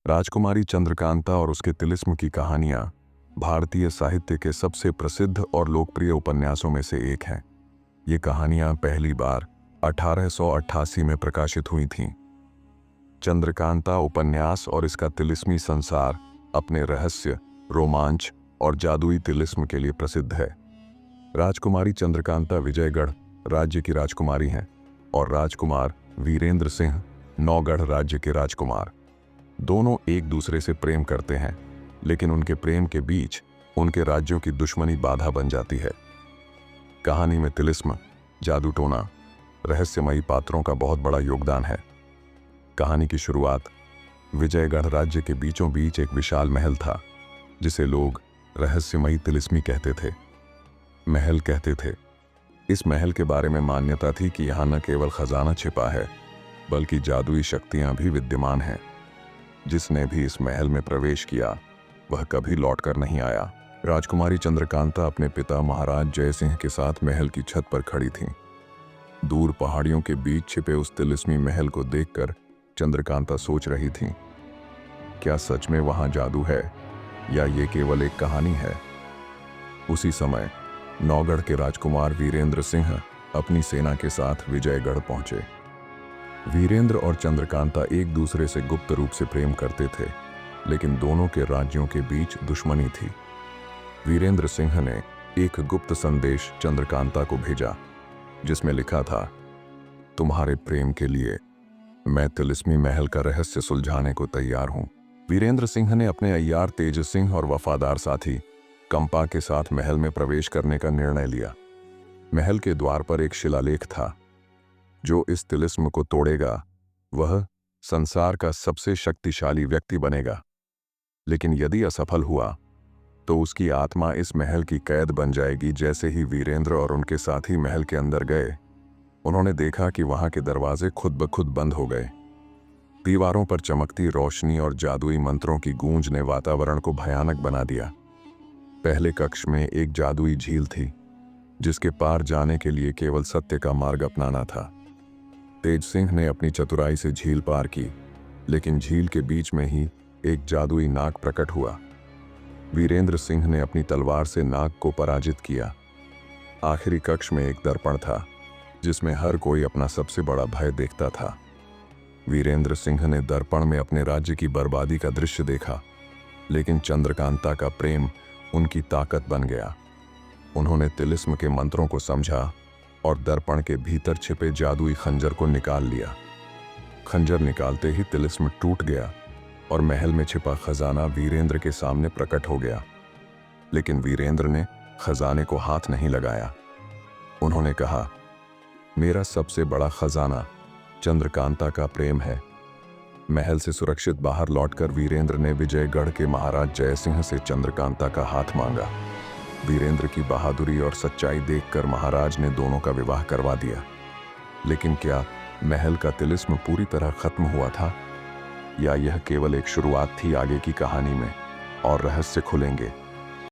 राजकुमारी चंद्रकांता और उसके तिलिस्म की कहानियां भारतीय साहित्य के सबसे प्रसिद्ध और लोकप्रिय उपन्यासों में से एक हैं। ये कहानियां पहली बार 1888 में प्रकाशित हुई थीं। चंद्रकांता उपन्यास और इसका तिलिस्मी संसार अपने रहस्य, रोमांच और जादुई तिलिस्म के लिए प्रसिद्ध है। राजकुमारी चंद्रकांता विजयगढ़ राज्य की राजकुमारी हैं और राजकुमार वीरेंद्र सिंह नौगढ़ राज्य के राजकुमार। दोनों एक दूसरे से प्रेम करते हैं, लेकिन उनके प्रेम के बीच उनके राज्यों की दुश्मनी बाधा बन जाती है। कहानी में तिलिस्म, जादू टोना, रहस्यमयी पात्रों का बहुत बड़ा योगदान है। कहानी की शुरुआत विजयगढ़ राज्य के बीचों बीच एक विशाल महल था, जिसे लोग रहस्यमयी तिलिस्मी कहते थे। महल कहते थे। इस महल के बारे में मान्यता थी कि यहाँ न केवल खजाना छिपा है, बल्कि जादुई शक्तियां भी विद्यमान हैं। जिसने भी इस महल में प्रवेश किया, वह कभी लौटकर नहीं आया। राजकुमारी चंद्रकांता अपने पिता महाराज जयसिंह के साथ महल की छत पर खड़ी थीं। दूर पहाड़ियों के बीच छिपे उस तिलिस्मी महल को देखकर चंद्रकांता सोच रही थीं, क्या सच में वहां जादू है या ये केवल एक कहानी है। उसी समय नौगढ़ के राजकुमार वीरेंद्र सिंह अपनी सेना के साथ विजयगढ़ पहुंचे। वीरेंद्र और चंद्रकांता एक दूसरे से गुप्त रूप से प्रेम करते थे, लेकिन दोनों के राज्यों के बीच दुश्मनी थी। वीरेंद्र सिंह ने एक गुप्त संदेश चंद्रकांता को भेजा, जिसमें लिखा था, तुम्हारे प्रेम के लिए मैं तिलिस्मी महल का रहस्य सुलझाने को तैयार हूं। वीरेंद्र सिंह ने अपने अय्यार तेज सिंह और वफादार साथी कंपा के साथ महल में प्रवेश करने का निर्णय लिया। महल के द्वार पर एक शिलालेख था, जो इस तिलिस्म को तोड़ेगा वह संसार का सबसे शक्तिशाली व्यक्ति बनेगा। लेकिन यदि असफल हुआ तो उसकी आत्मा इस महल की कैद बन जाएगी। जैसे ही वीरेंद्र और उनके साथी महल के अंदर गए, उन्होंने देखा कि वहां के दरवाजे खुद ब खुद बंद हो गए। दीवारों पर चमकती रोशनी और जादुई मंत्रों की गूंज ने वातावरण को भयानक बना दिया। पहले कक्ष में एक जादुई झील थी, जिसके पार जाने के लिए केवल सत्य का मार्ग अपनाना था। तेज सिंह ने अपनी चतुराई से झील पार की, लेकिन झील के बीच में ही एक जादुई नाग प्रकट हुआ। वीरेंद्र सिंह ने अपनी तलवार से नाग को पराजित किया। आखिरी कक्ष में एक दर्पण था, जिसमें हर कोई अपना सबसे बड़ा भय देखता था। वीरेंद्र सिंह ने दर्पण में अपने राज्य की बर्बादी का दृश्य देखा, लेकिन चंद्रकांता का प्रेम उनकी ताकत बन गया। उन्होंने तिलिस्म के मंत्रों को समझा और दर्पण के भीतर छिपे जादुई खंजर को निकाल लिया। खंजर निकालते ही तिलिस्म टूट गया और महल में छिपा खजाना वीरेंद्र के सामने प्रकट हो गया। लेकिन वीरेंद्र ने खजाने को हाथ नहीं लगाया। उन्होंने कहा, मेरा सबसे बड़ा खजाना चंद्रकांता का प्रेम है। महल से सुरक्षित बाहर लौटकर वीरेंद्र ने विजयगढ़ के महाराज जयसिंह से चंद्रकांता का हाथ मांगा। वीरेंद्र की बहादुरी और सच्चाई देखकर महाराज ने दोनों का विवाह करवा दिया। लेकिन क्या महल का तिलिस्म पूरी तरह खत्म हुआ था, या यह केवल एक शुरुआत थी? आगे की कहानी में और रहस्य खुलेंगे।